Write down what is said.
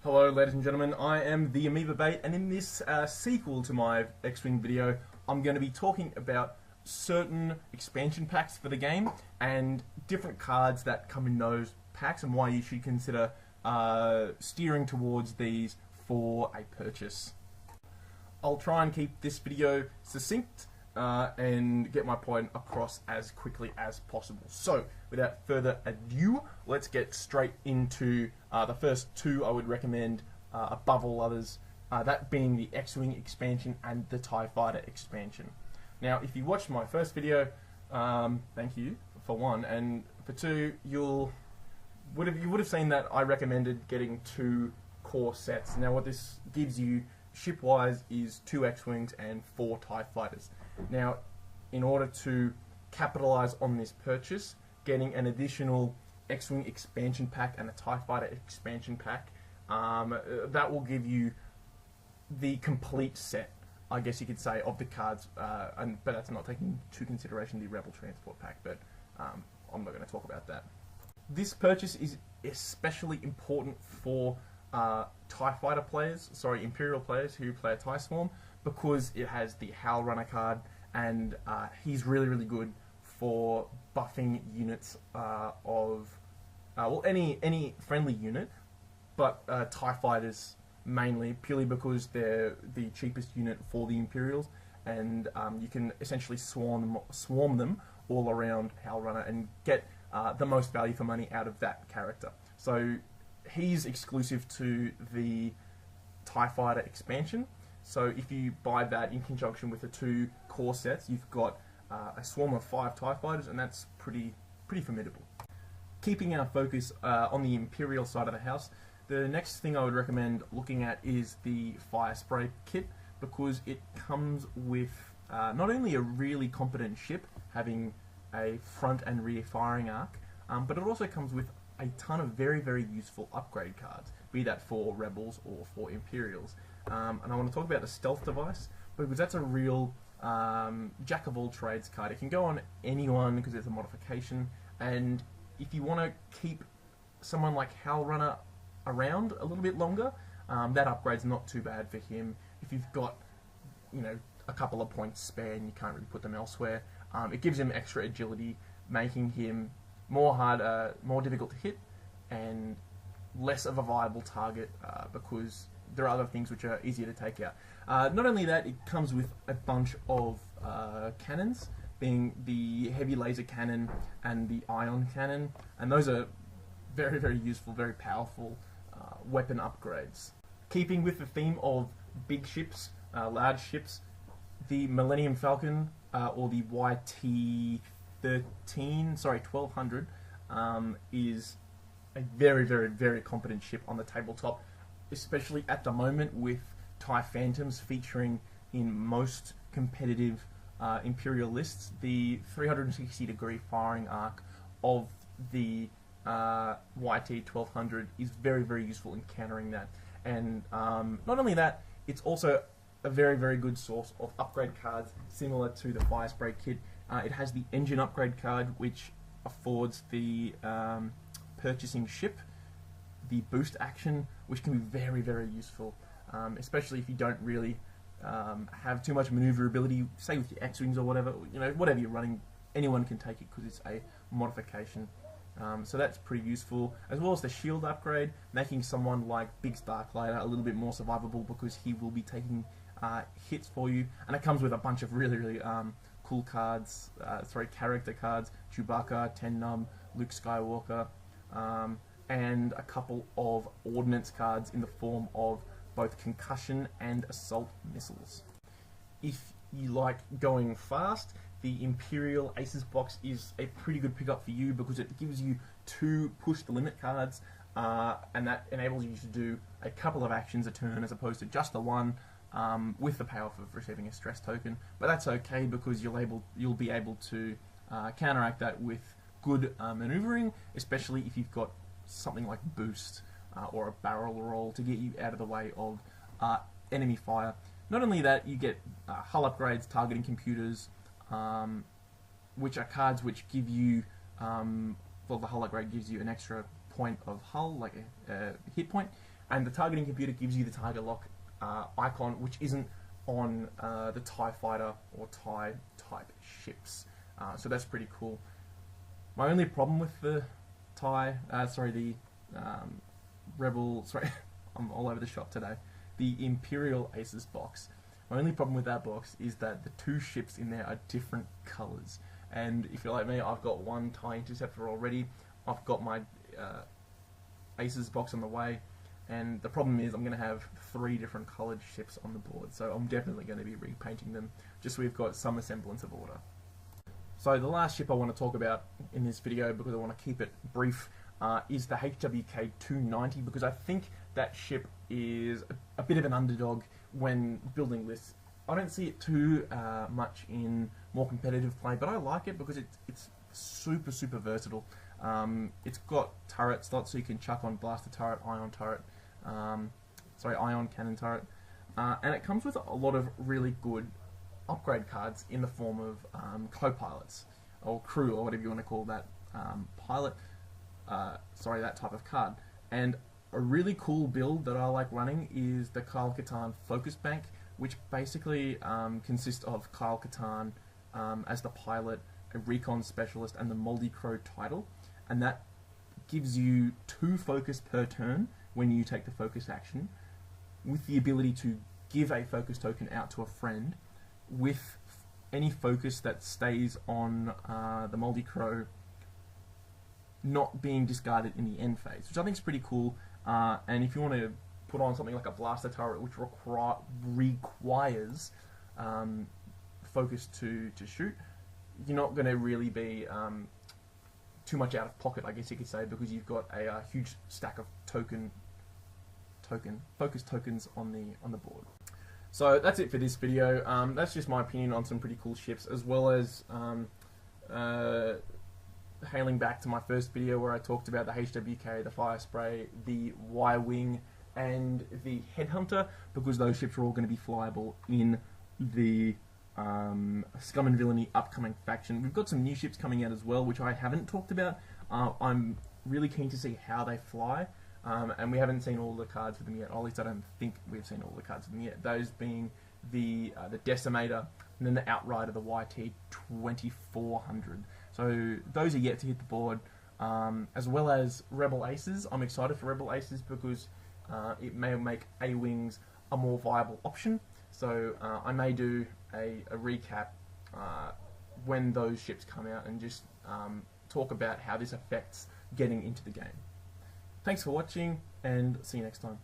Hello ladies and gentlemen, I am the Amoeba Bait, and in this sequel to my X-Wing video, I'm going to be talking about certain expansion packs for the game and different cards that come in those packs and why you should consider steering towards these for a purchase. I'll try and keep this video succinct and get my point across as quickly as possible. So, without further ado, let's get straight into the first two I would recommend above all others, that being the X-Wing expansion and the TIE Fighter expansion. Now, if you watched my first video, thank you for one, and for two, you would have seen that I recommended getting two core sets. Now, what this gives you ship-wise is 2 X-Wings and 4 TIE Fighters. Now, in order to capitalize on this purchase, getting an additional X-Wing expansion pack and a TIE Fighter expansion pack, that will give you the complete set, I guess you could say, of the cards, but that's not taking into consideration the Rebel Transport pack, but I'm not going to talk about that. This purchase is especially important for TIE Fighter players, Imperial players who play a TIE Swarm, because it has the Howl Runner card, and he's really good for buffing units any friendly unit, but TIE Fighters mainly, purely because they're the cheapest unit for the Imperials, and you can essentially swarm them all around Howl Runner and get the most value for money out of that character. So he's exclusive to the TIE Fighter expansion. So if you buy that in conjunction with the 2 core sets, you've got a swarm of 5 TIE Fighters, and that's pretty formidable. Keeping our focus on the Imperial side of the house, the next thing I would recommend looking at is the Fire Spray kit, because it comes with not only a really competent ship, having a front and rear firing arc, but it also comes with a ton of very useful upgrade cards, be that for Rebels or for Imperials. And I want to talk about the Stealth Device, because that's a real jack of all trades card. It can go on anyone because it's a modification, and if you want to keep someone like Howl Runner around a little bit longer, that upgrade's not too bad for him. If you've got, a couple of points spare and you can't really put them elsewhere, it gives him extra agility, making him more difficult to hit and less of a viable target, because there are other things which are easier to take out. Not only that, it comes with a bunch of cannons, being the heavy laser cannon and the ion cannon, and those are very useful, very powerful weapon upgrades. Keeping with the theme of big ships, large ships, the Millennium Falcon, or the YT-1200, is a very competent ship on the tabletop, especially at the moment with TIE Phantoms featuring in most competitive Imperial lists. The 360-degree firing arc of the YT-1200 is very useful in countering that, and not only that, it's also a very good source of upgrade cards similar to the Fire Spray kit. It has the engine upgrade card, which affords the purchasing ship the boost action, which can be very useful, especially if you don't really have too much maneuverability, say with your X-Wings or whatever. Whatever you're running, anyone can take it because it's a modification. So that's pretty useful, as well as the shield upgrade, making someone like Biggs Darklighter a little bit more survivable because he will be taking hits for you, and it comes with a bunch of really cool cards, character cards: Chewbacca, Ten Numb, Luke Skywalker, and a couple of ordnance cards in the form of both concussion and assault missiles. If you like going fast, the Imperial Aces box is a pretty good pickup for you because it gives you 2 push the limit cards, and that enables you to do a couple of actions a turn as opposed to just the one, with the payoff of receiving a stress token. But that's okay because you'll be able to counteract that with good maneuvering, especially if you've got something like boost or a barrel roll to get you out of the way of enemy fire. Not only that, you get hull upgrades, targeting computers, which are cards which give you, the hull upgrade gives you an extra point of hull, like a hit point, and the targeting computer gives you the target lock icon, which isn't on the TIE fighter or TIE type ships. So that's pretty cool. My only problem with the Rebel, I'm all over the shop today, the Imperial Aces box. My only problem with that box is that the two ships in there are different colours. And if you're like me, I've got one TIE Interceptor already. I've got my Aces box on the way. And the problem is I'm going to have 3 different coloured ships on the board. So I'm definitely going to be repainting them, just so we've got some semblance of order. So the last ship I want to talk about in this video, because I want to keep it brief, is the HWK 290, because I think that ship is a bit of an underdog when building lists. I don't see it too much in more competitive play, but I like it because it's super versatile. It's got turret slots, so you can chuck on blaster turret, ion cannon turret, and it comes with a lot of really good upgrade cards in the form of co-pilots or crew, or whatever you want to call that pilot. That type of card. And a really cool build that I like running is the Kyle Katarn Focus Bank, which basically consists of Kyle Katarn as the pilot, a recon specialist, and the Moldy Crow title, and that gives you 2 focus per turn when you take the focus action, with the ability to give a focus token out to a friend, with any focus that stays on the Moldy Crow not being discarded in the end phase, which I think is pretty cool. And if you want to put on something like a blaster turret, which requires focus to shoot, you're not going to really be too much out of pocket, I guess you could say, because you've got a huge stack of focus tokens on the board. So that's it for this video. That's just my opinion on some pretty cool ships, as well as hailing back to my first video where I talked about the HWK, the Fire Spray, the Y-Wing, and the Headhunter, because those ships are all going to be flyable in the Scum and Villainy upcoming faction. We've got some new ships coming out as well, which I haven't talked about. I'm really keen to see how they fly, and we haven't seen all the cards for them yet, or at least I don't think we've seen all the cards for them yet. Those being the Decimator, and then the Outrider, the YT 2400. So those are yet to hit the board, as well as Rebel Aces. I'm excited for Rebel Aces because it may make A-Wings a more viable option. So I may do a recap when those ships come out and just talk about how this affects getting into the game. Thanks for watching, and see you next time.